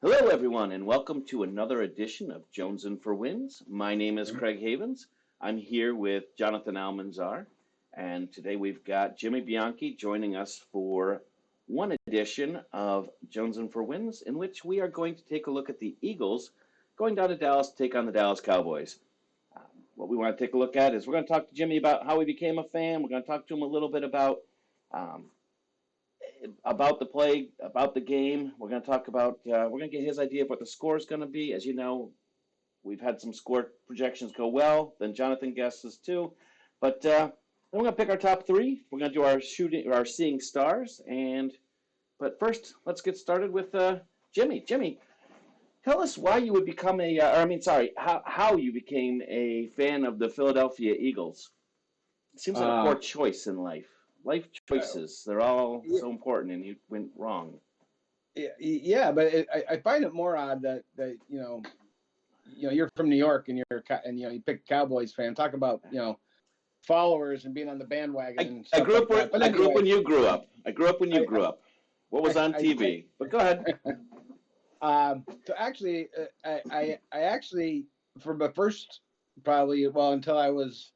Hello, everyone, and welcome to another edition of Jonesin' for Wins. My name is Craig Havens. I'm here with Jonathan Almanzar, and today we've got Jimmy Bianchi joining us for one edition of Jonesin' for Wins, in which we are going to take a look at the Eagles going down to Dallas to take on the Dallas Cowboys. What we want to take a look at is we're going to talk to Jimmy about how he became a fan. We're going to talk to him a little bit um, about the play, about the game. We're going to talk about, we're going to get his idea of what the score is going to be. As you know, we've had some score projections go well. Then Jonathan guesses too. But then we're going to pick our top three. We're going to do our seeing stars. But first, let's get started with Jimmy. Jimmy, tell us why you would become how you became a fan of the Philadelphia Eagles. It seems like a poor choice in life. Life choices, they're all Yeah, so important, and you went wrong. yeah, but I find it more odd that you're from New York and you pick Cowboys fan. Talk about followers and being on the bandwagon I, and I stuff grew up like that. when But I grew up anyway, when you grew up. I grew up when you I grew up. What was on I TV? But go ahead. so actually I actually for the first probably until I was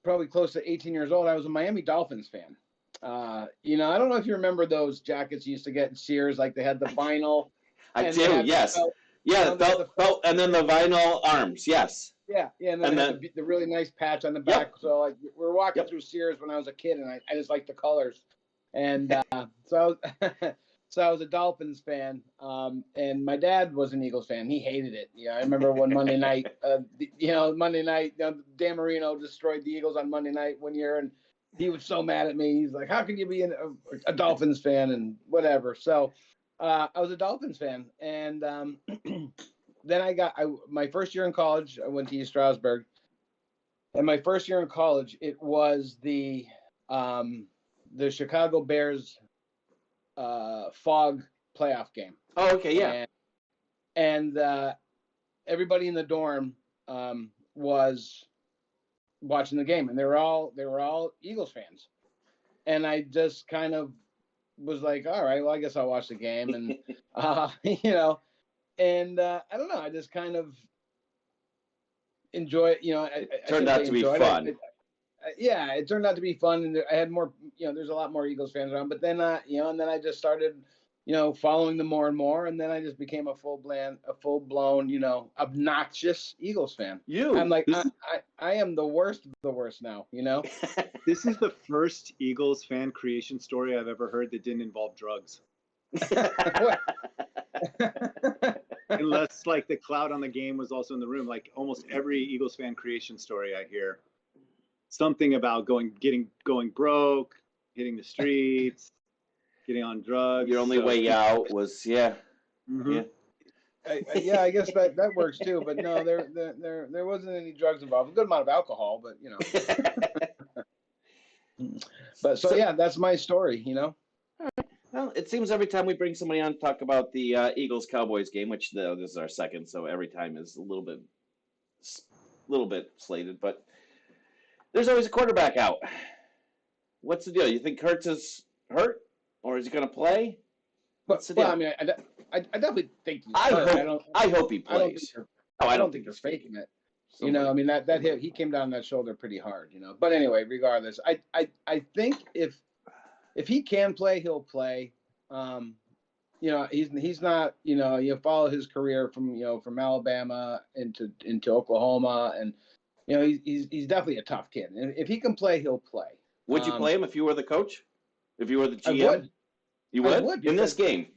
probably close to 18 years old, I was a Miami Dolphins fan. I don't know if you remember those jackets you used to get in Sears, like they had the vinyl I and they do. had the Yes. felt, Yeah. they had the felt. Felt, and then the vinyl arms. Yes. Yeah, and then And it had then. the really nice patch on the back. Yep. So like we were walking Yep. through Sears when I was a kid, and I just liked the colors. And so I was, so I was a Dolphins fan. And my dad was an Eagles fan. He hated it. Yeah, I remember one Monday night. Monday night, Dan Marino destroyed the Eagles on Monday night one year, and he was so mad at me. He's like, "How can you be a Dolphins fan and whatever?" So I was a Dolphins fan, and then my first year in college. I went to East Stroudsburg, and my first year in college, it was the Chicago Bears fog playoff game, Oh, okay. Yeah. and everybody in the dorm was watching the game, and they were all Eagles fans, and I just kind of was like, all right, well, I guess I'll watch the game, and I don't know, I just kind of enjoy it. It I turned shouldn't out say to be enjoy it. fun. Yeah, it turned out to be fun, and I had more. There's a lot more Eagles fans around. But then, and then I just started, following them more and more, and then I just became a full blown, obnoxious Eagles fan. I'm You. like, I am the worst of the worst now. This is the first Eagles fan creation story I've ever heard that didn't involve drugs. Unless like the cloud on the game was also in the room. Like almost every Eagles fan creation story I hear, something about going broke, hitting the streets, getting on drugs. Your only way out was Mhm. yeah. Yeah, I guess that works too. But no, there wasn't any drugs involved. A good amount of alcohol, but But so yeah, that's my story. Well, it seems every time we bring somebody on to talk about the Eagles Cowboys game, which this is our second, so every time is a little bit slated, but there's always a quarterback out. What's the deal? You think Hurts is hurt, or is he going to play? What's the deal? Well, I mean, I definitely think he's I hurt. hope he I don't think plays. they're, I I don't don't think think they're he's faking it. somebody. I mean that hit, he came down that shoulder pretty hard. But anyway, regardless, I think if he can play, he'll play. He's not. You follow his career from Alabama into Oklahoma, and he's definitely a tough kid. And if he can play, he'll play. Would you play him if you were the coach? If you were the I GM? would. You I would? would In this because game.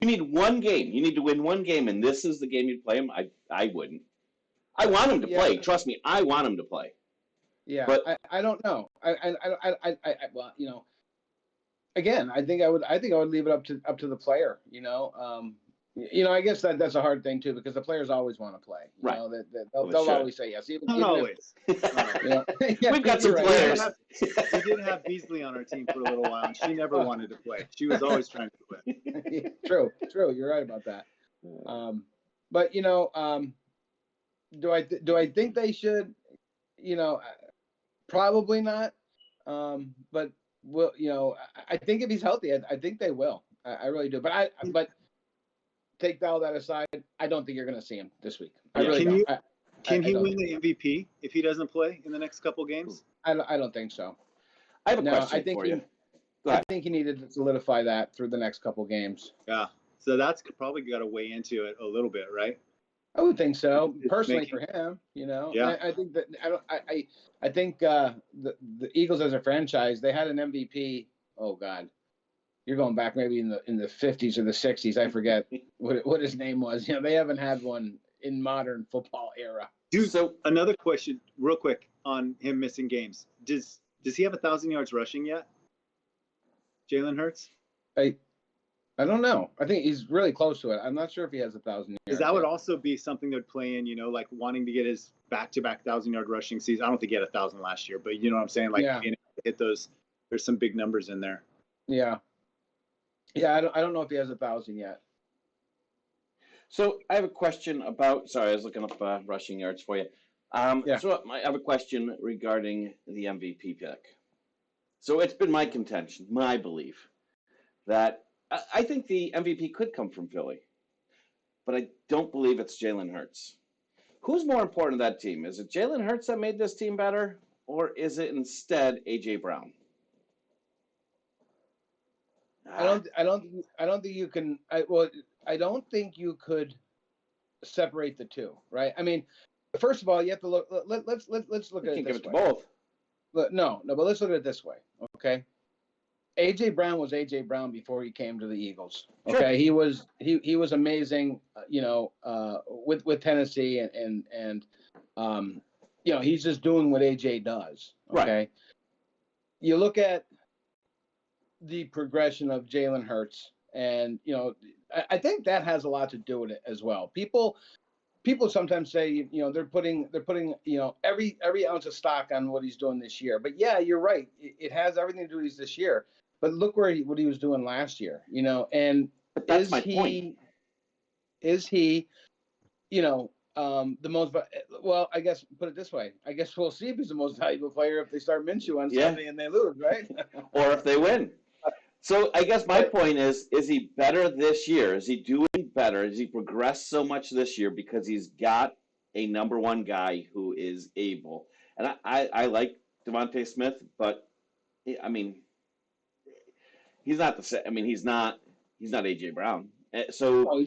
You need one game. You need to win one game, and this is the game you'd play him? I wouldn't. I want him to play. Trust me, I want him to play. Yeah, But I don't know. Well, again, I think I would leave it up to the player. I guess that's a hard thing too because the players always want to play. Right. They'll always say yes. Not Even always. We've got some you're right. players. We did have Beasley on our team for a little while, and she never wanted to play. She was always trying to quit. True. You're right about that. But do I think they should? Probably not. But I think if he's healthy, I think they will. I really do. But take all that aside, I don't think you're going to see him this week. I Yeah. really don't. Can he don't win the MVP if he doesn't play in the next couple games? I don't think so. I have a No, question I think for you. Go I ahead. think he needed to solidify that through the next couple games. Yeah. So that's probably got to weigh into it a little bit, right? I would think so, It's personally making- for him. You know, Yeah. I think that I think the Eagles as a franchise, they had an MVP. Oh God, you're going back maybe in the 50s or the 60s. I forget what his name was. You know, they haven't had one in modern football era. Dude, So another question, real quick, on him missing games. Does he have 1,000 yards rushing yet? Jalen Hurts? I don't know. I think he's really close to it. I'm not sure if he has 1,000 yards. Because that would also be something that would play in, like wanting to get his back-to-back 1,000-yard rushing season. I don't think he had 1,000 last year, but you know what I'm saying? Like, Yeah. being able to hit those, there's some big numbers in there. Yeah. Yeah, I don't know if he has 1,000 yet. So I have a question about. Sorry, I was looking up rushing yards for you. Yeah. So I have a question regarding the MVP pick. So it's been my contention, my belief, that I think the MVP could come from Philly, but I don't believe it's Jalen Hurts. Who's more important to that team? Is it Jalen Hurts that made this team better, or is it instead A.J. Brown? I don't think you can. I don't think you could separate the two, right? I mean, first of all, you have to look. Let's look You at can it give this it to way. both. No, but let's look at it this way, okay? AJ Brown was AJ Brown before he came to the Eagles. Okay, Sure. he was amazing, with Tennessee and he's just doing what AJ does. Okay, Right. you look at the progression of Jalen Hurts, and I think that has a lot to do with it as well. People sometimes say they're putting every ounce of stock on what he's doing this year. But yeah, you're right. It has everything to do with this year. But look what he was doing last year. And But that's is my he point. is he the most? Well, I guess put it this way. I guess we'll see if he's the most valuable player if they start Minshew on Yeah. Sunday and they lose, right? Or if they win. So I guess my point is he better this year? Is he doing better? Has he progressed so much this year because he's got a number one guy who is able? And I like Devontae Smith, but I mean, he's not the same. I mean, he's not A.J. Brown. So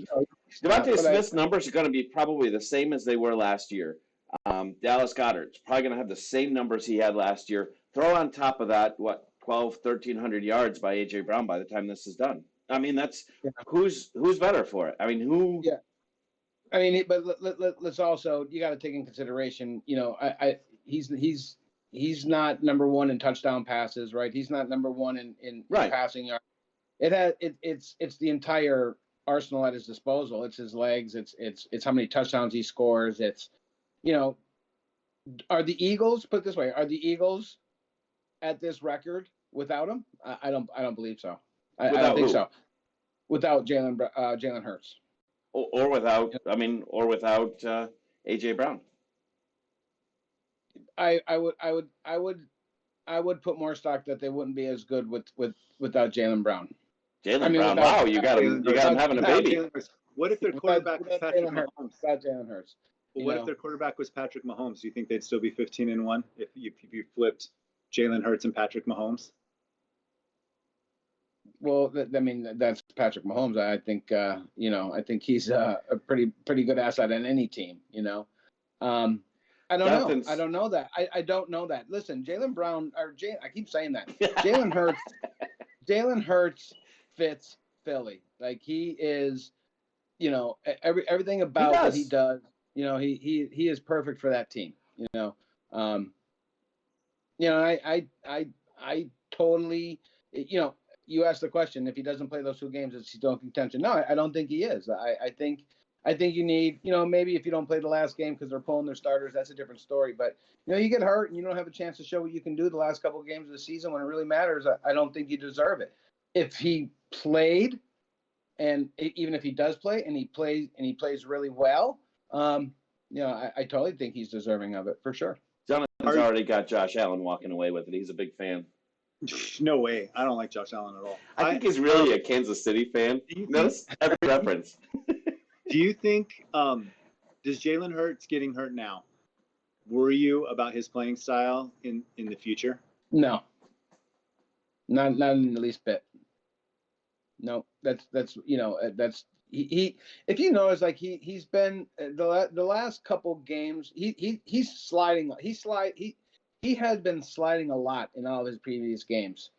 Devontae Smith's numbers are going to be probably the same as they were last year. Dallas Goedert's probably going to have the same numbers he had last year. Throw on top of that, 1,300 yards by A.J. Brown by the time this is done. I mean, that's who's better for it? I mean, who? Yeah. I mean, but let's also, you got to take in consideration, he's not number one in touchdown passes, right? He's not number one in passing yards. It's the entire arsenal at his disposal. It's his legs. It's how many touchdowns he scores. It's, are the Eagles, put it this way, are the Eagles at this record without him? I don't believe so. I don't think so. Without Jalen Hurts. Or without A.J. Brown. I would put more stock that they wouldn't be as good without Jalen Brown. Jalen Brown. Wow, you got him having a baby. What if their quarterback was Patrick Mahomes? Without Jalen Hurts. Well, what if their quarterback was Patrick Mahomes? Do you think they'd still be 15-1 if you flipped Jalen Hurts and Patrick Mahomes? Well, I mean, that's Patrick Mahomes. I think, I think he's a pretty good asset on any team. I don't know. I don't know that. I don't know that. Listen, Jalen Brown I keep saying that. Jalen Hurts fits Philly. Like he is, everything about what he does. He is perfect for that team. I totally. You asked the question, if he doesn't play those 2 games, is he still in contention? No, I don't think he is. I think you need, maybe if you don't play the last game because they're pulling their starters, that's a different story. But, you get hurt and you don't have a chance to show what you can do the last couple of games of the season when it really matters. I don't think you deserve it. If he played, and even if he does play and he plays really well, I totally think he's deserving of it for sure. Jonathan's already got Josh Allen walking away with it. He's a big fan. No way. I don't like Josh Allen at all. I think he's really a Kansas City fan. Notice every reference. Do you think does Jalen Hurts getting hurt now worry you about his playing style in the future? No, not in the least bit. No, that's he if you notice, like he's been the last couple games he's sliding he has been sliding a lot in all of his previous games,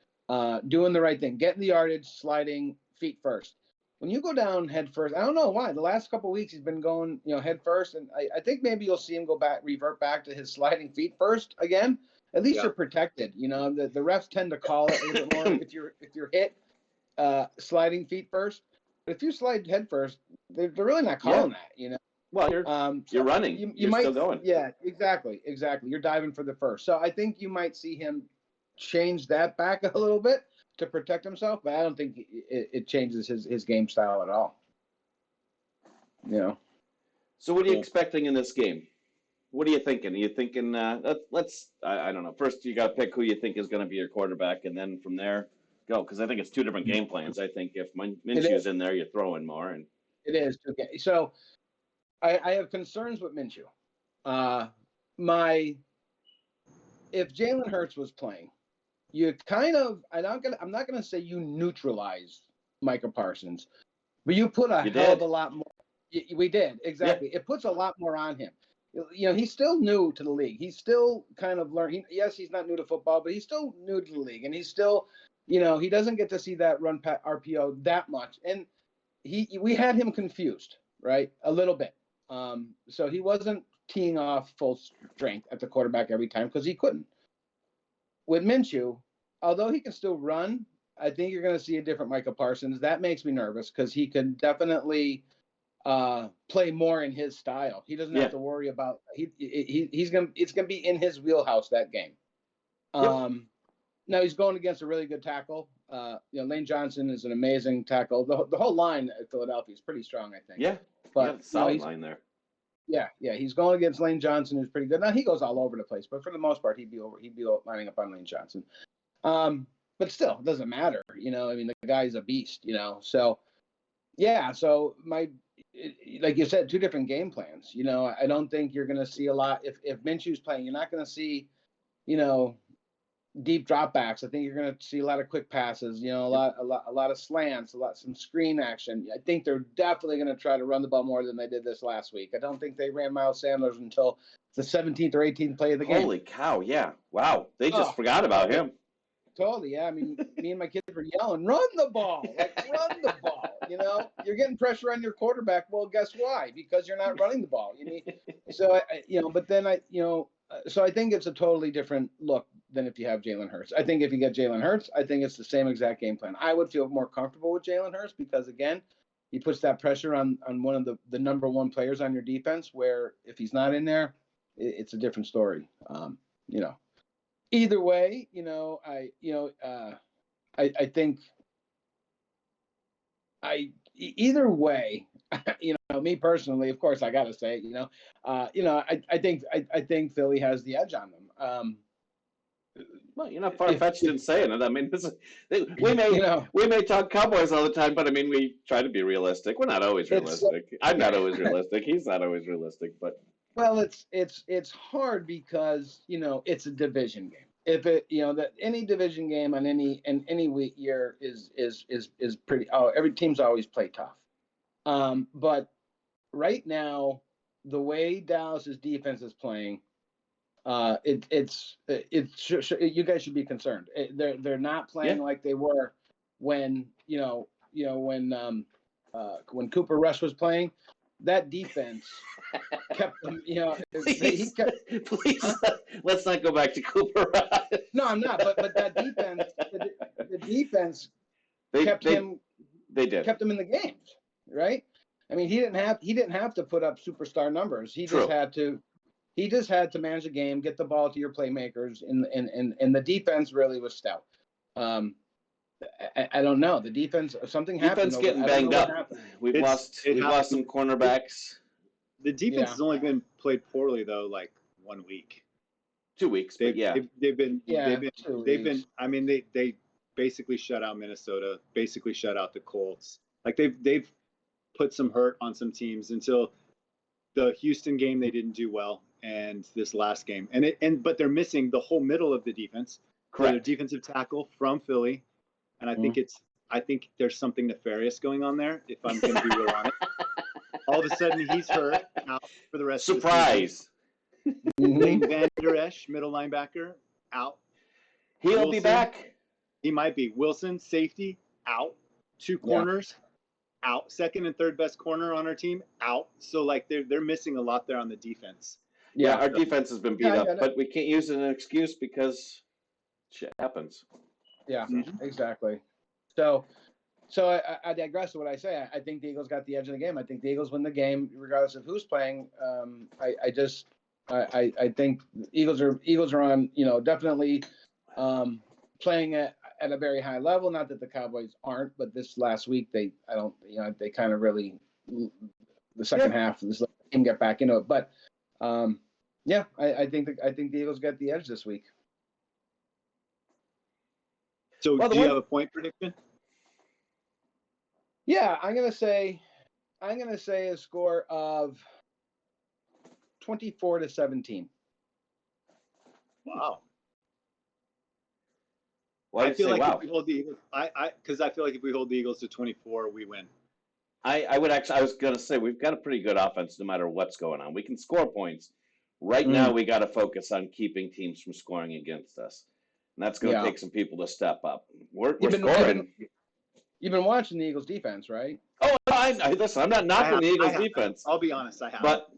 doing the right thing, getting the yardage, sliding feet first. When you go down head first, I don't know why the last couple weeks he's been going head first, and I think maybe you'll see him revert back to his sliding feet first again. At least you're protected. The refs tend to call it a little bit more if you're hit sliding feet first. But if you slide head first, they're really not calling that. Well, you're running. You're might, still going. Yeah, exactly. You're diving for the first. So I think you might see him change that back a little bit to protect himself, but I don't think it changes his game style at all. So what are you expecting in this game? What are you thinking? Are you thinking, let's I don't know. First, you got to pick who you think is going to be your quarterback, and then from there, go. Because I think it's two different game plans. I think if Minshew's in there, you're throwing more. And it is. Okay. So I have concerns with Minshew. If Jalen Hurts was playing, you kind of, I'm not gonna say you neutralize Micah Parsons, but you put a hell of a lot more. We did, exactly. Yeah. It puts a lot more on him. He's still new to the league. He's still kind of learning. Yes, he's not new to football, but he's still new to the league, and he's still, he doesn't get to see that run RPO that much, and we had him confused, right, a little bit. So he wasn't teeing off full strength at the quarterback every time because he couldn't. With Minshew, although he can still run, I think you're going to see a different Micah Parsons. That makes me nervous because he can definitely play more in his style. He doesn't have to worry about it's going to be in his wheelhouse that game. Now he's going against a really good tackle. Lane Johnson is an amazing tackle. The whole line at Philadelphia is pretty strong, I think. Yeah, but solid line there. Yeah, he's going against Lane Johnson, who's pretty good. Now he goes all over the place, but for the most part, he'd be lining up on Lane Johnson. But still, it doesn't matter. The guy's a beast. So yeah. So like you said, two different game plans. I don't think you're going to see a lot if Minshew's playing. You're not going to see, deep dropbacks. I think you're going to see a lot of quick passes. A lot of slants, some screen action. I think they're definitely going to try to run the ball more than they did this last week. I don't think they ran Miles Sanders until the 17th or 18th play of the game. Holy cow! Yeah, wow. They just forgot about him. Totally, yeah. I mean, me and my kids were yelling, "Run the ball! Run the ball!" You're getting pressure on your quarterback. Well, guess why? Because you're not running the ball. So I think it's a totally different look than if you have Jalen Hurts. I think if you get Jalen Hurts, I think it's the same exact game plan. I would feel more comfortable with Jalen Hurts because, again, he puts that pressure on one of the number one players on your defense, where if he's not in there, it's a different story. Either way, I think either way, me personally, of course, I got to say, I think Philly has the edge on them. Well, you're not far-fetched in saying it. I mean, we may talk Cowboys all the time, but I mean, we try to be realistic. We're not always realistic. I'm not always realistic. He's not always realistic, but. Well, it's hard because it's a division game. If that any division game on any week year is pretty. Every team's always play tough. But right now, the way Dallas's defense is playing, you guys should be concerned. They're not playing like they were when when Cooper Rush was playing. That defense kept them. Please, let's not go back to Cooper Rush. No, I'm not. But that defense, the defense kept him. They did. Kept him in the games, right? I mean, he didn't have to put up superstar numbers. He just had to manage the game, get the ball to your playmakers, and the defense really was stout. I don't know. The defense, something happened. Defense getting banged up. We've lost some cornerbacks. The defense has only been played poorly though, like 1 week, 2 weeks. They've been. I mean, they basically shut out Minnesota. Basically shut out the Colts. Like they've put some hurt on some teams until the Houston game. They didn't do well, and this last game, but they're missing the whole middle of the defense. Correct. Their defensive tackle from Philly, and I think there's something nefarious going on there. If I'm going to be real honest, all of a sudden he's hurt out for the rest of the season. Surprise! Van Der Esch, middle linebacker, out. He'll be back. He might be. Wilson, safety, out. 2 corners, out. Second and third best corner on our team, out. So like they're missing a lot there on the defense. Yeah, our defense has been beat up, but we can't use it as an excuse because shit happens. Yeah, exactly. So I digress to what I say. I think the Eagles got the edge of the game. I think the Eagles win the game regardless of who's playing. I think Eagles are on, definitely playing at a very high level. Not that the Cowboys aren't, but this last week they kind of really the second half of this game get back into it. But I think the Eagles got the edge this week. So do you have a point prediction? Yeah, I'm gonna say a score of 24-17. Wow. Well, I feel like if we hold the Eagles, because I feel like if we hold the Eagles to 24, we win. I was going to say, we've got a pretty good offense no matter what's going on. We can score points. Right now, we got to focus on keeping teams from scoring against us. And that's going to take some people to step up. We're scoring. You've been watching the Eagles defense, right? Oh, listen, I'm not knocking the Eagles defense. I'll be honest, I have. But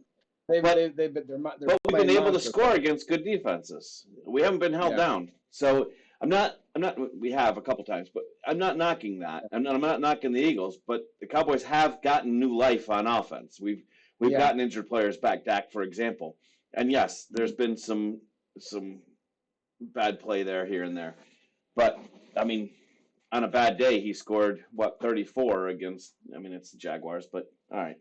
we've been able to score against good defenses. We haven't been held down. So we have a couple times, but I'm not knocking that. I'm not knocking the Eagles, but the Cowboys have gotten new life on offense. We've gotten injured players back, Dak, for example. And yes, there's been some bad play there, here and there. But, I mean, on a bad day, he scored, 34 against, it's the Jaguars, but all right.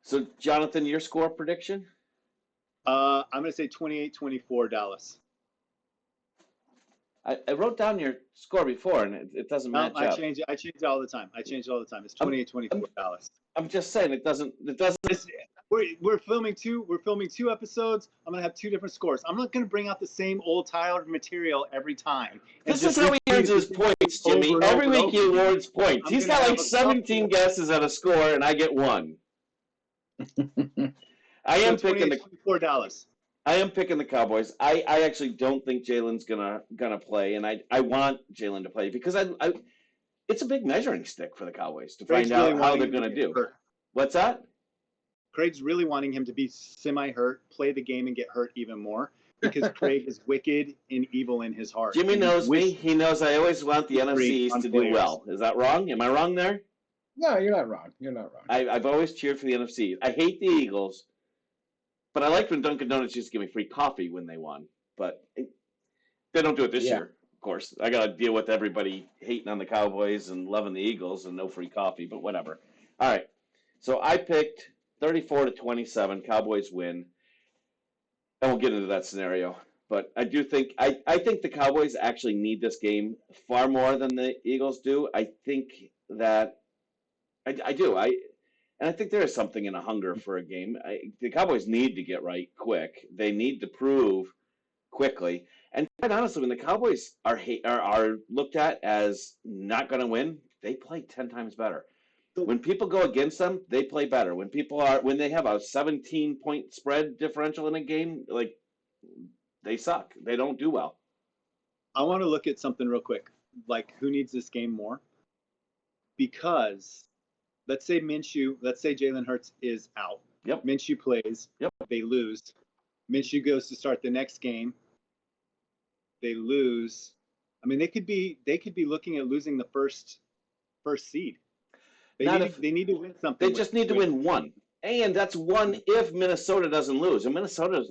So, Jonathan, your score prediction? I'm going to say 28-24 Dallas. I wrote down your score before, and it doesn't match up. I change it all the time. It's 28-24 Dallas. I'm just saying it doesn't. We're filming two episodes. I'm gonna have 2 different scores. I'm not gonna bring out the same old tired material every time. This is how he earns his points, Jimmy. Every week he awards points. He's got like 17 guesses at a score, and I get 1. I am picking the Dallas. I am picking the Cowboys. I actually don't think Jalen's gonna play, and I want Jalen to play because it's a big measuring stick for the Cowboys to find out how they're gonna do. What's that? Craig's really wanting him to be semi-hurt, play the game, and get hurt even more because Craig is wicked and evil in his heart. Jimmy knows me. He knows I always want the NFCs to do well. Is that wrong? Am I wrong there? No, you're not wrong. I've always cheered for the NFC. I hate the Eagles, but I liked when Dunkin' Donuts used to give me free coffee when they won. But they don't do it this year, of course. I got to deal with everybody hating on the Cowboys and loving the Eagles and no free coffee, but whatever. All right. So I picked 34-27, Cowboys win. And we'll get into that scenario. But I do think I think the Cowboys actually need this game far more than the Eagles do. I think that I do. And I think there is something in a hunger for a game. The Cowboys need to get right quick. They need to prove quickly. And quite honestly, when the Cowboys are looked at as not going to win, they play 10 times better. When people go against them, they play better. When they have a 17-point spread differential in a game, like, they suck. They don't do well. I want to look at something real quick. Like, who needs this game more? Because let's say Jalen Hurts is out. Yep. Minshew plays. Yep. They lose. Minshew goes to start the next game. They lose. I mean, they could be looking at losing the first seed. They need to win something. They just need to win one. And that's one if Minnesota doesn't lose. And Minnesota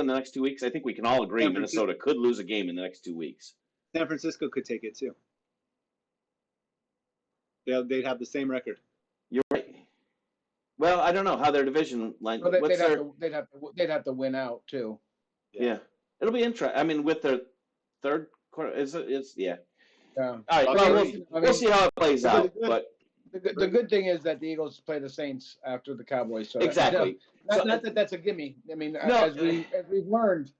in the next 2 weeks, I think we can all agree Minnesota could lose a game in the next 2 weeks. San Francisco could take it too. They'd have the same record. You're right. Well, I don't know how their division line. Well, they'd have to win out too. Yeah. It'll be interesting. I mean, with their third quarter, yeah. Yeah. All right. We'll see how it plays out. But the good thing is that the Eagles play the Saints after the Cowboys. So Exactly. Not that that's a gimme. I mean, No. as we've learned,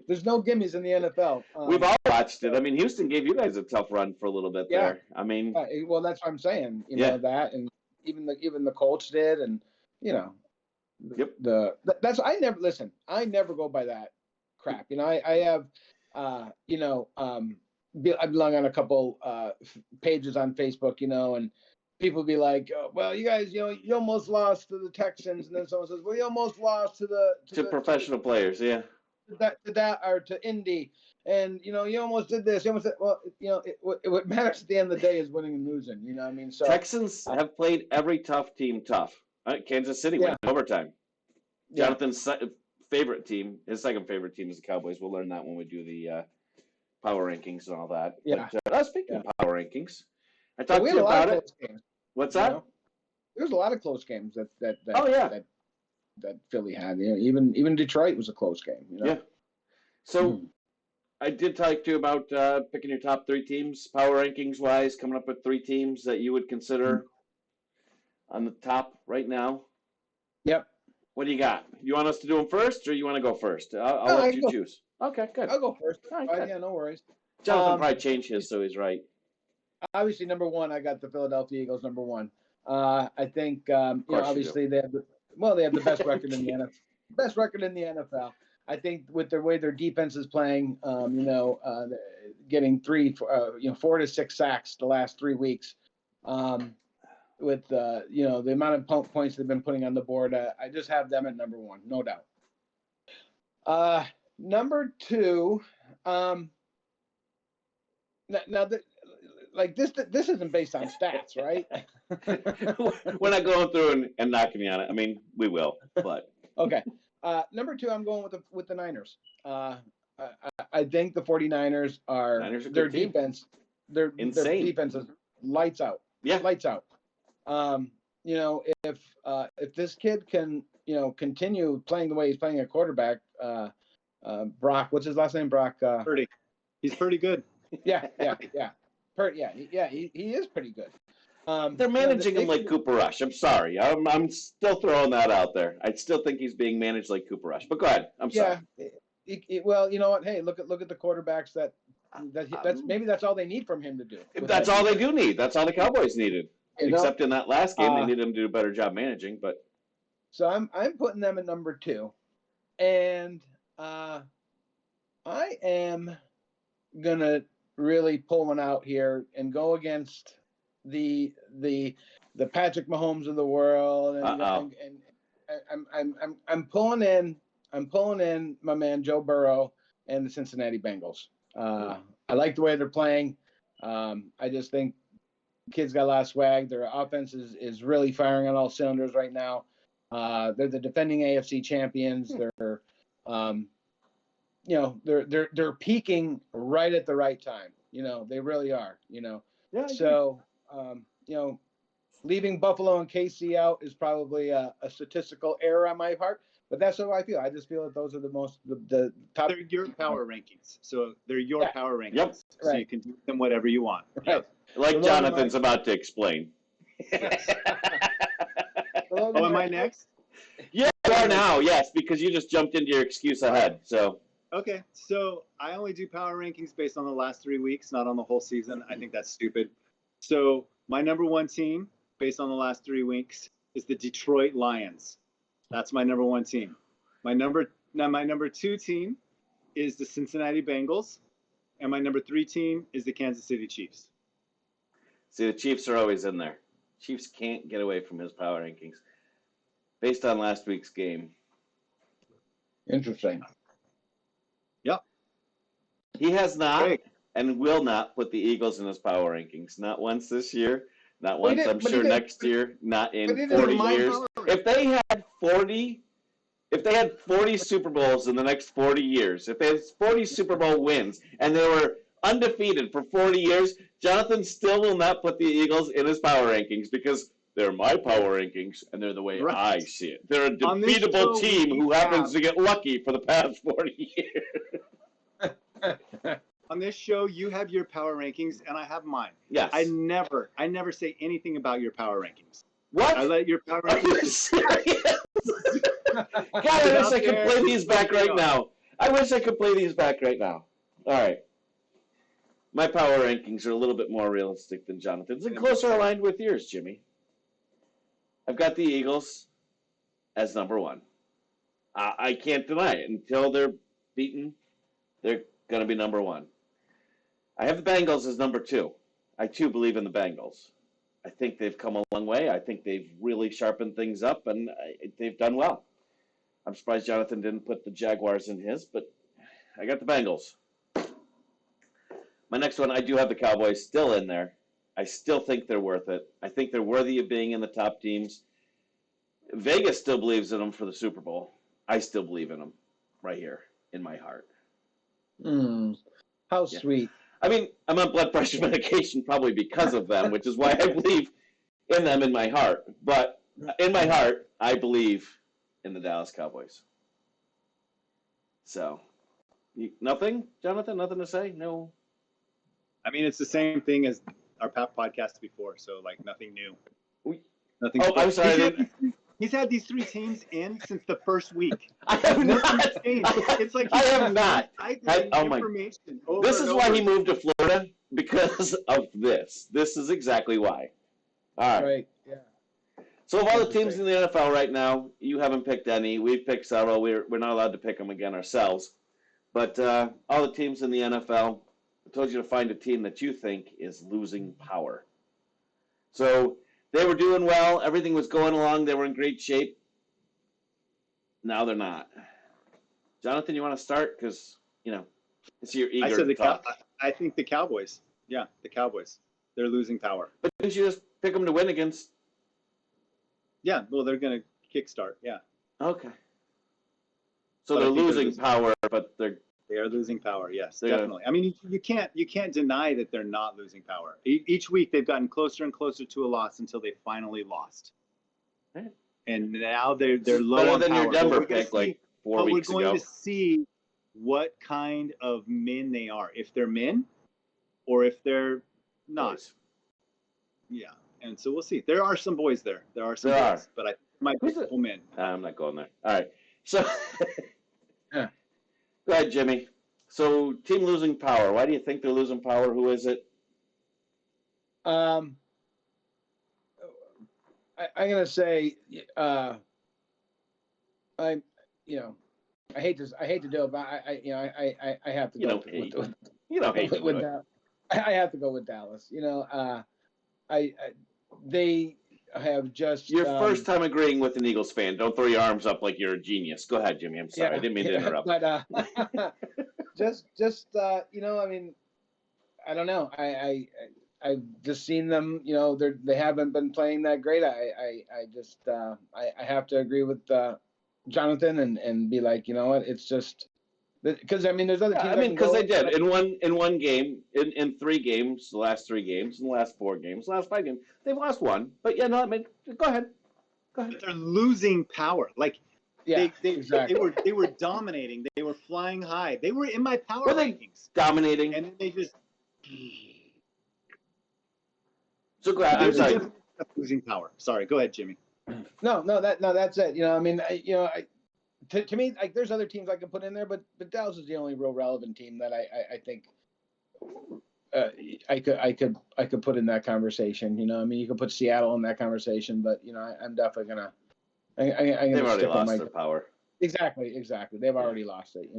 there's no gimmies in the NFL. We've all watched it. I mean, Houston gave you guys a tough run for a little bit there. I mean, well, that's what I'm saying. You Yeah. know that, and even the Colts did, and you know, Yep. that's I never go by that crap. You know, I have, you know, I belong on a couple pages on Facebook, you know, and people be like, oh, well, you guys, you know, you almost lost to the Texans, and then someone says, well, you almost lost to professional players, yeah. to that or to Indy, and you know, you almost did this. You almost did, well, you know, what matters at the end of the day is winning and losing. You know what I mean? So Texans have played every tough team tough. Kansas City went overtime. Yeah. Jonathan's favorite team, his second favorite team is the Cowboys. We'll learn that when we do the power rankings and all that. Yeah. But speaking of power rankings, I talked to we you had a lot about of it. close games, What's you that? know? There's a lot of close games that that Philly had. You know, even Detroit was a close game. You know? Yeah. So I did talk to you about picking your top 3 teams, power rankings wise, coming up with 3 teams that you would consider on the top right now. Yep. What do you got? You want us to do them first, or you want to go first? I'll No, let you choose. Okay, good. I'll go first. All right, good. Yeah, no worries. Jonathan probably changed his, so he's right. Obviously, number one, I got the Philadelphia Eagles. Number one. I think you know, obviously they have the best record in the NFL. Best record in the NFL. I think with the way their defense is playing, you know, getting 4 to 6 sacks the last 3 weeks, with you know, the amount of points they've been putting on the board, I just have them at number one, no doubt. Number 2, now like this isn't based on stats, right? We're not going through and knocking you on it. I mean, we will, but okay. Number 2, I'm going with the Niners. I think the 49ers are their defense. Their defense is lights out. Yeah, lights out. You know, if this kid can, you know, continue playing the way he's playing at quarterback, Brock, what's his last name? Brock. Purdy. He's pretty good. Yeah. He is pretty good. They're managing him like Cooper Rush. I'm sorry. I'm still throwing that out there. I still think he's being managed like Cooper Rush. But go ahead. I'm sorry. Well, you know what? Hey, look at the quarterbacks that's maybe that's all they need from him to do. That's all they do need. That's all the Cowboys needed. Except in that last game, they needed him to do a better job managing. But so I'm putting them at number 2, and I am gonna really pull one out here and go against the Patrick Mahomes of the world, and I'm pulling in my man Joe Burrow and the Cincinnati Bengals. I like the way they're playing. I just think kids got a lot of swag. Their offense is really firing on all cylinders right now. They're the defending AFC champions. They're you know, they're peaking right at the right time. You know, they really are. You know, so you know, leaving Buffalo and KC out is probably a statistical error on my part, but that's how I feel. I just feel that those are the top. They're your power rankings, so they're your power rankings. Yep. So you can do them whatever you want. Right. Like so Jonathan's about to explain. Oh, am I next? Yeah, you are now. Yes, because you just jumped into your excuse ahead. So. Okay, so I only do power rankings based on the last 3 weeks, not on the whole season. I think that's stupid. So my number 1 team, based on the last 3 weeks, is the Detroit Lions. That's my number 1 team. My number 2 team is the Cincinnati Bengals, and my number 3 team is the Kansas City Chiefs. See, the Chiefs are always in there. Chiefs can't get away from his power rankings. Based on last week's game. Interesting. Yep. He has not and will not put the Eagles in his power rankings. Not once this year. Not once, I'm sure, next year. Not in 40 years. If they had 40 Super Bowls in the next 40 years, if they had 40 Super Bowl wins, and they were undefeated for 40 years, Jonathan still will not put the Eagles in his power rankings because they're my power rankings, and they're the way I see it. They're a defeatable team who happens to get lucky for the past 40 years. On this show, you have your power rankings, and I have mine. Yes. I never say anything about your power rankings. What? I let your power Are you rankings. serious? God, I wish I could play these back right now. I wish I could play these back right now. All right. My power rankings are a little bit more realistic than Jonathan's and closer aligned with yours, Jimmy. I've got the Eagles as number one. I can't deny it. Until they're beaten, they're going to be number one. I have the Bengals as number two. I, too, believe in the Bengals. I think they've come a long way. I think they've really sharpened things up, and they've done well. I'm surprised Jonathan didn't put the Jaguars in his, but I got the Bengals. My next one, I do have the Cowboys still in there. I still think they're worth it. I think they're worthy of being in the top teams. Vegas still believes in them for the Super Bowl. I still believe in them right here in my heart. How sweet. I mean, I'm on blood pressure medication probably because of them, which is why I believe in them in my heart. But in my heart, I believe in the Dallas Cowboys. So, nothing, Jonathan? Nothing to say? No? I mean, it's the same thing as our podcast before, so like nothing new. Nothing. Oh, I'm sorry. He's had these three teams in since the first week. I have not. It's like I have not. Information this is why he moved to Florida, because of this. This is exactly why. All right. Right. Yeah. So of all the teams in the NFL right now, you haven't picked any. We've picked several. We're not allowed to pick them again ourselves. But all the teams in the NFL, I told you to find a team that you think is losing power. So they were doing well. Everything was going along. They were in great shape. Now they're not. Jonathan, you want to start? Because, it's you're eager to talk. I think the Cowboys. Yeah, the Cowboys. They're losing power. But didn't you just pick them to win against? Yeah, well, they're going to kickstart. Yeah. Okay. So they're losing power, but they are losing power. Yes, definitely. I mean, you can't deny that they're not losing power. Each week they've gotten closer and closer to a loss until they finally lost. Right. And now they're low better on than power. Your Denver pick like 4 weeks ago. We're going to see what kind of men they are. If they're men, or if they're not. Boys. Yeah, and so we'll see. There are some boys there. There are some boys, but I might be full men. I'm not going there. All right. So. Yeah. Go ahead, Jimmy. So, team losing power. Why do you think they're losing power? Who is it? I'm gonna say, I hate to do it, but I have to go. You don't hate with Dallas. I have to go with Dallas. They have just your first time agreeing with an Eagles fan. Don't throw your arms up like you're a genius. Go ahead, Jimmy. I'm sorry. I didn't mean to interrupt. But I mean, I don't know. I've just seen them. They haven't been playing that great. I have to agree with Jonathan and be like, you know what? It's just because there's other teams. Because they did in one game, in 3 games, the last 3 games, in the last 4 games, the last 5 games, they've lost one. But go ahead. But they're losing power. Exactly. They were dominating. They were flying high. They were in my power rankings. Dominating. And then they just. So go ahead. I'm sorry. Losing power. Sorry. Go ahead, Jimmy. No, that's it. To me, like, there's other teams I can put in there, but Dallas is the only real relevant team that I think I could put in that conversation. You could put Seattle in that conversation, but I'm definitely gonna. They've already lost their power. Exactly. They've already lost it.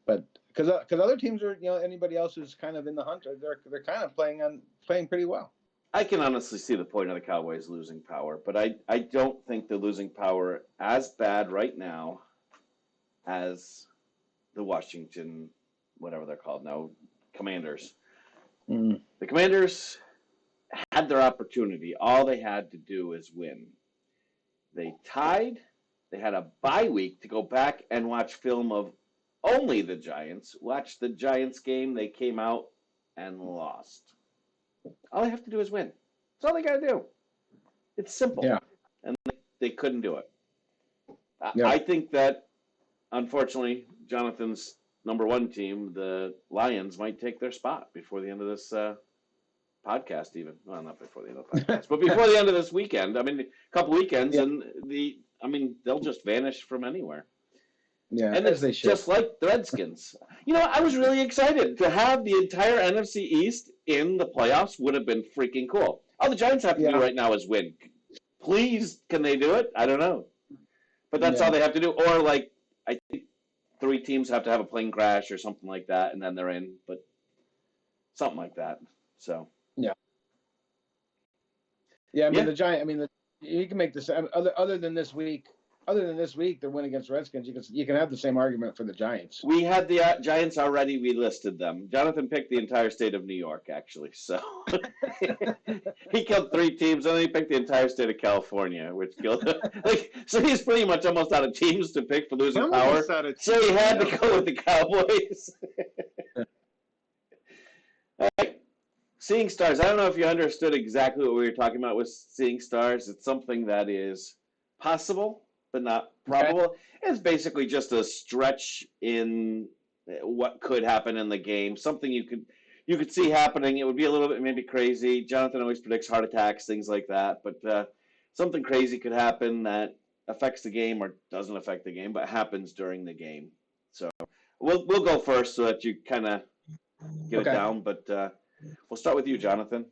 But because other teams are, anybody else who's kind of in the hunt, they're kind of playing pretty well. I can honestly see the point of the Cowboys losing power, but I don't think they're losing power as bad right now as the Washington, whatever they're called now, Commanders. Mm. The Commanders had their opportunity. All they had to do is win. They tied. They had a bye week to go back and watch film of only the Giants. Watch the Giants game. They came out and lost. All they have to do is win. That's all they got to do. It's simple. Yeah. And they couldn't do it. Yeah. I think that, unfortunately, Jonathan's number one team, the Lions, might take their spot before the end of this podcast even. Well, not before the end of the podcast, but before the end of this weekend. I mean, a couple weekends, and they'll just vanish from anywhere. Yeah, and as they it's should. just like the Redskins. I was really excited to have the entire NFC East in the playoffs. Would have been freaking cool. All the Giants have to do right now is win. Please, can they do it? I don't know. But that's all they have to do. Or, like, I think 3 teams have to have a plane crash or something like that, and then they're in. But something like that. So. Yeah, I mean, the Giants, I mean, you can make this, other than this week, the win against Redskins, you can have the same argument for the Giants. We had the Giants already. We listed them. Jonathan picked the entire state of New York, actually. So he killed 3 teams, and then he picked the entire state of California, which killed so he's pretty much almost out of teams to pick for losing power. So he had to go with the Cowboys. All right. Seeing stars. I don't know if you understood exactly what we were talking about with seeing stars. It's something that is possible, but not probable. Okay. It's basically just a stretch in what could happen in the game. Something you could see happening. It would be a little bit maybe crazy. Jonathan always predicts heart attacks, things like that. But something crazy could happen that affects the game or doesn't affect the game, but happens during the game. So we'll go first so that you kind of get it down. But we'll start with you, Jonathan.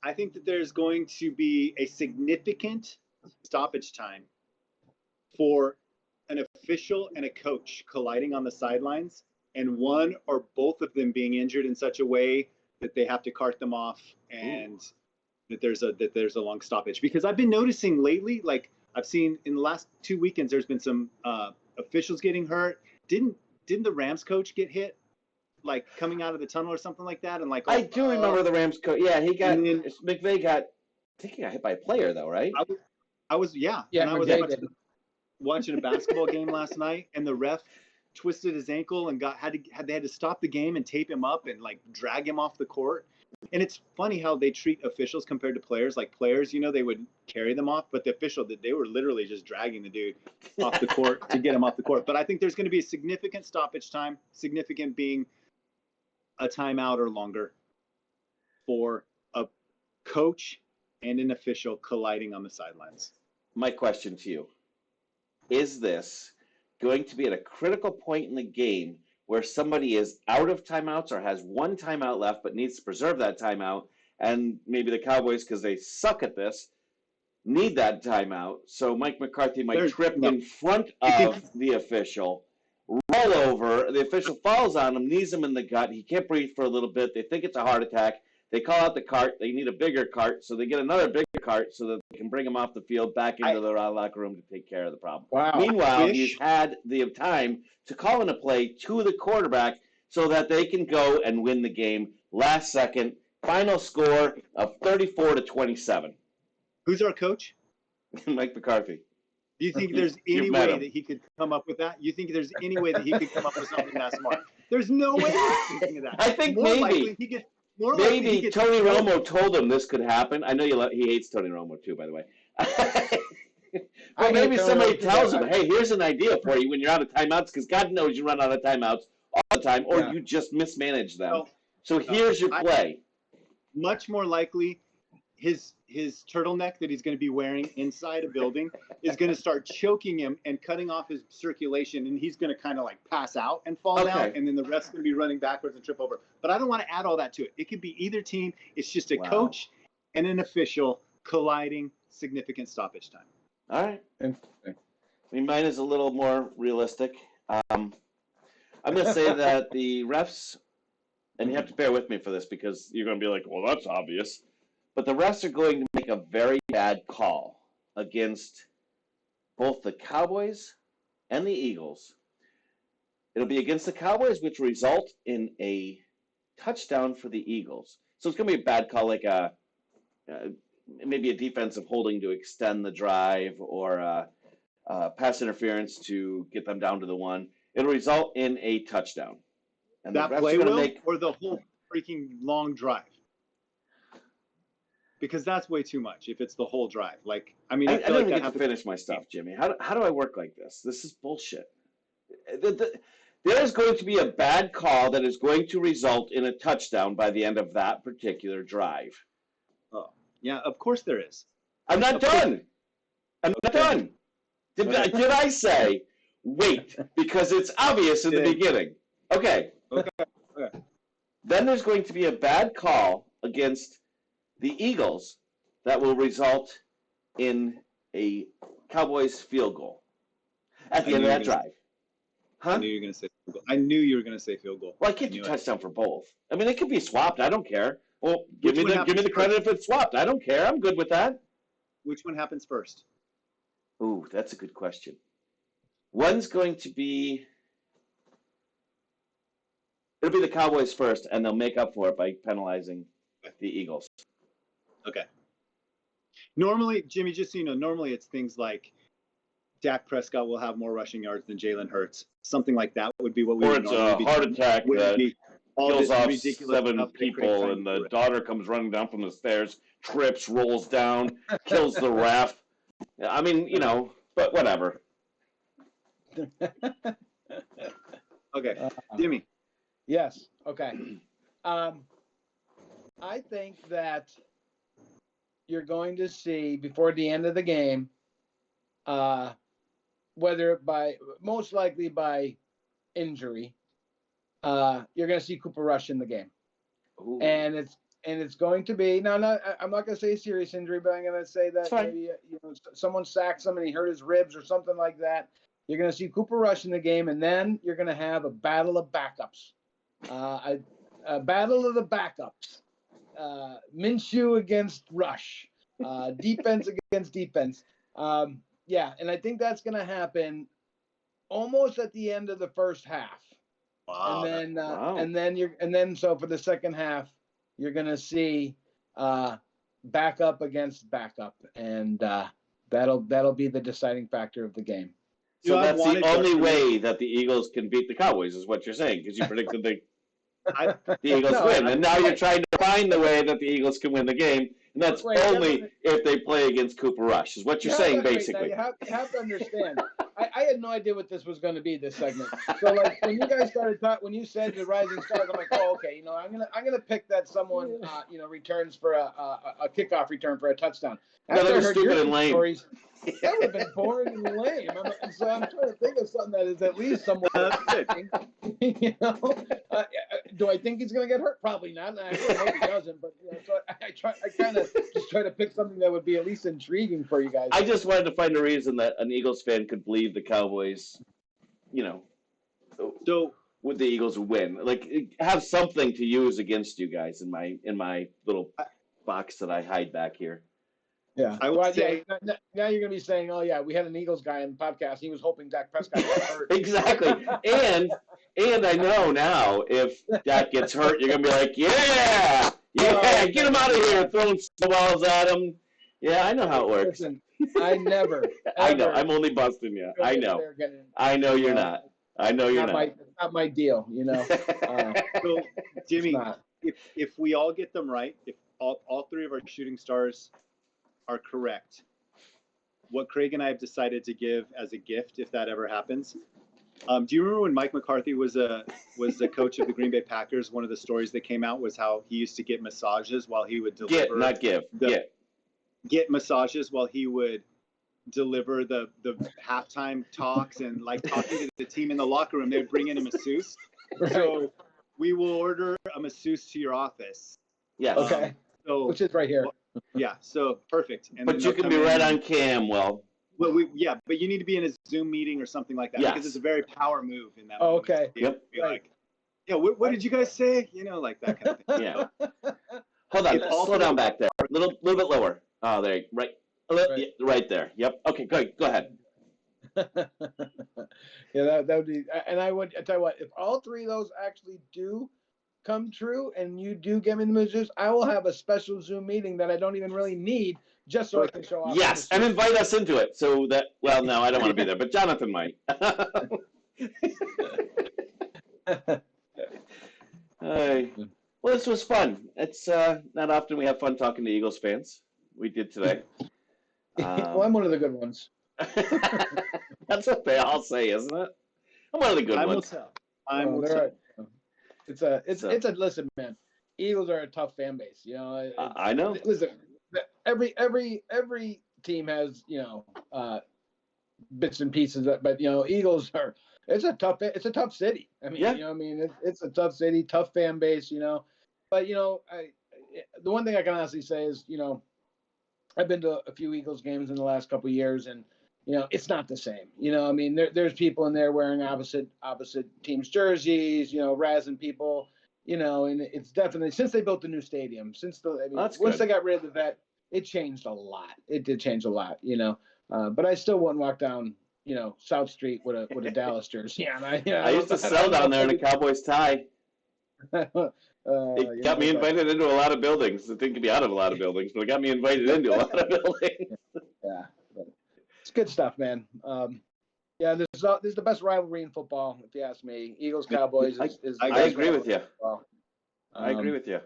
I think that there's going to be a significant stoppage time for an official and a coach colliding on the sidelines, and one or both of them being injured in such a way that they have to cart them off, and that there's a long stoppage. Because I've been noticing lately, like I've seen in the last 2 weekends, there's been some officials getting hurt. Didn't the Rams coach get hit, like coming out of the tunnel or something like that? And like I do remember the Rams coach. Yeah, McVay got. I think he got hit by a player though, right? I was watching a basketball game last night, and the ref twisted his ankle and they had to stop the game and tape him up and like drag him off the court. And it's funny how they treat officials compared to players. Like players, they would carry them off, but the official, they were literally just dragging the dude off the court to get him off the court. But I think there's going to be a significant stoppage time, significant being a timeout or longer, for a coach and an official colliding on the sidelines. My question to you, is this going to be at a critical point in the game where somebody is out of timeouts or has one timeout left but needs to preserve that timeout, and maybe the Cowboys, because they suck at this, need that timeout, so Mike McCarthy might trip in front of the official, roll over, the official falls on him, knees him in the gut, he can't breathe for a little bit, they think it's a heart attack, they call out the cart, they need a bigger cart, so they get another bigger cart so that they can bring him off the field back into the locker room to take care of the problem. Wow. Meanwhile, he's had the time to call in a play to the quarterback so that they can go and win the game last second, final score of 34-27. Who's our coach? Mike McCarthy. Do you think there's any way that he could come up with that? You think there's any way that he could come up with something that smart? There's no way he's thinking of that. I think maybe Tony Romo told him this could happen. I know he hates Tony Romo too, by the way. But maybe somebody tells him, hey, here's an idea for you when you're out of timeouts, because God knows you run out of timeouts all the time, or you just mismanage them. So here's your play. Much more likely, his turtleneck that he's going to be wearing inside a building is going to start choking him and cutting off his circulation, and he's going to kind of like pass out and fall down, and then the rest going to be running backwards and trip over. But I don't want to add all that to it. It could be either team. It's just a coach and an official colliding, significant stoppage time. All right. Interesting. I mean, mine is a little more realistic. I'm going to say that the refs, and you have to bear with me for this because you're going to be like, well, that's obvious. But the refs are going to make a very bad call against both the Cowboys and the Eagles. It'll be against the Cowboys, which will result in a touchdown for the Eagles. So it's going to be a bad call, like maybe a defensive holding to extend the drive, or pass interference to get them down to the 1. It'll result in a touchdown. And that play will, or the whole freaking long drive? Because that's way too much if it's the whole drive. Like, I mean, I don't even get to finish my stuff, Jimmy. How do I work like this? This is bullshit. There is going to be a bad call that is going to result in a touchdown by the end of that particular drive. Oh, yeah, of course there is. I'm not done. I'm not done. Did I say wait? Because it's obvious in the beginning. Okay. Then there's going to be a bad call against the Eagles that will result in a Cowboys field goal at the end of that drive. Huh? I knew you were going to say field goal. I knew you were going to say field goal. Well, I get the touchdown for both. I mean, it could be swapped. I don't care. Well, give me the credit if it's swapped. I don't care. I'm good with that. Which one happens first? Ooh, that's a good question. One's going to be... It'll be the Cowboys first, and they'll make up for it by penalizing the Eagles. Okay. Normally, Jimmy, just so you know, normally it's things like Dak Prescott will have more rushing yards than Jalen Hurts. Something like that would be what we would normally be. Or it's a heart attack that kills off 7 people, and the daughter comes running down from the stairs, trips, rolls down, kills the ref. I mean, but whatever. Okay, Jimmy. Yes. Okay. I think that you're going to see before the end of the game, most likely by injury, you're going to see Cooper Rush in the game. Ooh. And it's going to be I'm not going to say a serious injury, but I'm going to say that maybe someone sacked him and he hurt his ribs or something like that. You're going to see Cooper Rush in the game, and then you're going to have a battle of backups. A battle of the backups. Minshew against Rush. Defense against defense. And I think that's going to happen almost at the end of the first half. Wow. And then so for the second half, you're going to see backup against backup, and that'll be the deciding factor of the game. So that's the only way that the Eagles can beat the Cowboys, is what you're saying, because you predicted the Eagles win. And now you're trying to find the way that the Eagles can win the game, and that's only if they play against Cooper Rush, is what you're saying, basically. You have to understand. I had no idea what this was going to be, this segment. So, like, when you guys started when you said the Rising Stars, I'm like, oh, okay, I'm gonna pick that someone, returns for a kickoff return for a touchdown. That was stupid and lame. Stories, that would have been boring and lame. So I'm trying to think of something that is at least somewhat do I think he's going to get hurt? Probably not. I really hope he doesn't. But so I kind of just try to pick something that would be at least intriguing for you guys. I just wanted to find a reason that an Eagles fan could believe the Cowboys, so would the Eagles win? Like, have something to use against you guys in my little box that I hide back here. Yeah, I would say now you're going to be saying, "Oh yeah, we had an Eagles guy on the podcast. He was hoping Dak Prescott got hurt." Exactly, and I know now if Dak gets hurt, you're going to be like, "Yeah, get him out of here, throwing snowballs at him." Yeah, I know how it works. Listen, I never. I know. I'm only busting you. I know. I know you're not. I know you're not. It's not my deal. So, Jimmy, if we all get them right, if all three of our shooting stars are correct, what Craig and I have decided to give as a gift, if that ever happens. Do you remember when Mike McCarthy was the coach of the Green Bay Packers? One of the stories that came out was how he used to get massages while he would deliver. Get massages while he would deliver the halftime talks and like talking to the team in the locker room. They'd bring in a masseuse. Right. So we will order a masseuse to your office. Yes. Okay. Which is right here. Yeah, so perfect. And but you can be right on cam, Well, but you need to be in a Zoom meeting or something like that because it's a very power move in that. Oh, okay. Yep. Like, what did you guys say? Like that kind of thing. Yeah. Hold on. Slow down back there. A little bit lower. Oh, there. Right there. Yep. Okay. Go ahead. That would be. And I tell you what. If all three of those actually do come true and you do give me the masseuse, I will have a special Zoom meeting that I don't even really need just so I can show off. Yes, and invite us into it so that, well, no, I don't want to be there, but Jonathan might. Well, this was fun. It's not often we have fun talking to Eagles fans. We did today. Well, I'm one of the good ones. That's what they all say, isn't it? I'm one of the good Time will ones. tell. Listen, man. Eagles are a tough fan base. You know, I know. Listen, every team has bits and pieces, but Eagles are. It's a tough city. I mean, Yeah. it's a tough city, tough fan base. But the one thing I can honestly say is, I've been to a few Eagles games in the last couple of years, and it's not the same. I mean, there's people in there wearing opposite teams' jerseys, razzing people, and it's definitely since they built the new stadium, once good. they got rid of the vet, it changed a lot. It did change a lot, but I still wouldn't walk down, South Street with a Dallas jersey. Yeah, I used to sell down there in a Cowboys tie. It got me invited into a lot of buildings. It didn't get me out of a lot of buildings, but it got me invited into a lot of buildings. Yeah, it's good stuff, man. Yeah, this is the best rivalry in football, if you ask me. Eagles Cowboys is I agree with you. I agree with you.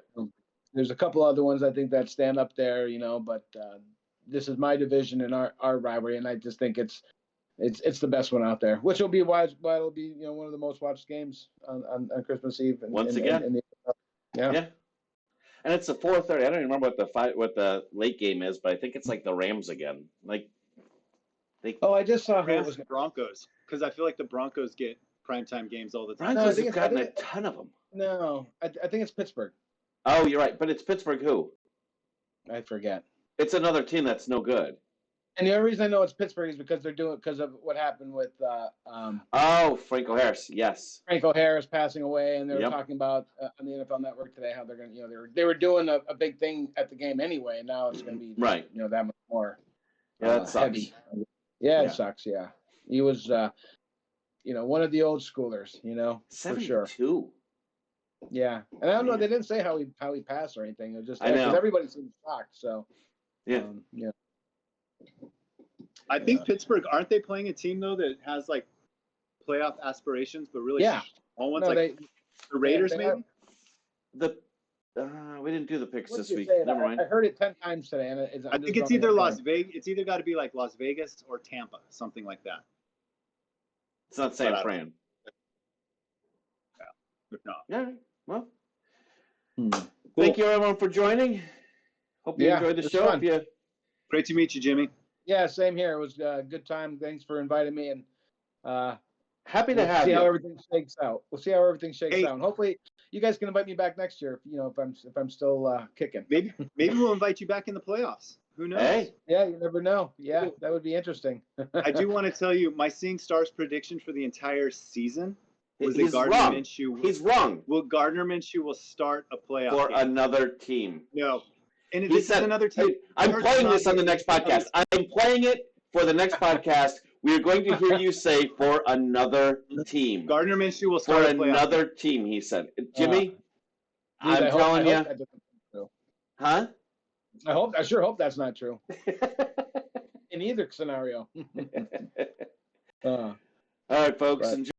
There's a couple other ones I think that stand up there, but this is my division and our rivalry, and I just think it's the best one out there, which will be why it'll be one of the most watched games on Christmas Eve. Once again. Yeah. And it's a 4:30. I don't even remember what the late game is, but I think it's like the Rams again. I just saw who it was. Broncos, because I feel like the Broncos get primetime games all the time. Broncos have gotten a ton of them. No, I think it's Pittsburgh. Oh, you're right, but it's Pittsburgh who? I forget. It's another team that's no good. And the only reason I know it's Pittsburgh is because of what happened with Franco Harris. Yes. Franco Harris passing away, and they were Yep. talking about on the NFL Network today how they're going to they were doing a big thing at the game anyway, and now it's going to be right. that much more Yeah, that sucks. heavy. Yeah, it sucks. Yeah, he was one of the old schoolers. 72. For sure. Yeah, and I don't know. They didn't say how he passed or anything. It was just I know. because everybody seemed shocked. So yeah. I think Pittsburgh, aren't they playing a team though that has like playoff aspirations, but really small ones, the Raiders maybe? We didn't do the picks this week. Never mind. I heard it 10 times today, and I think it's either Las Vegas. It's either got to be like Las Vegas or Tampa, something like that. It's not San Fran. If not. Yeah. Well. Cool. Thank you everyone for joining. Hope you enjoyed the show. Fun. Great to meet you, Jimmy. Yeah, same here. It was a good time. Thanks for inviting me, and happy to have you. See how everything shakes out. We'll see how everything shakes out. And hopefully, you guys can invite me back next year. If I'm still kicking. Maybe we'll invite you back in the playoffs. Who knows? Hey. Yeah, you never know. Yeah, that would be interesting. I do want to tell you, my Seeing Stars prediction for the entire season was He's that Gardner wrong. Minshew. He's wrong. Well, Gardner Minshew will start a playoff for game. another team. No. And He this said, is another team. I'm playing this on the next podcast. I'm playing it for the next podcast. We are going to hear you say for another team. Gardner Minshew will start for a playoff another team, he said. Jimmy, I telling you. Huh? Huh? I sure hope that's not true. In either scenario. All right, folks. Enjoy.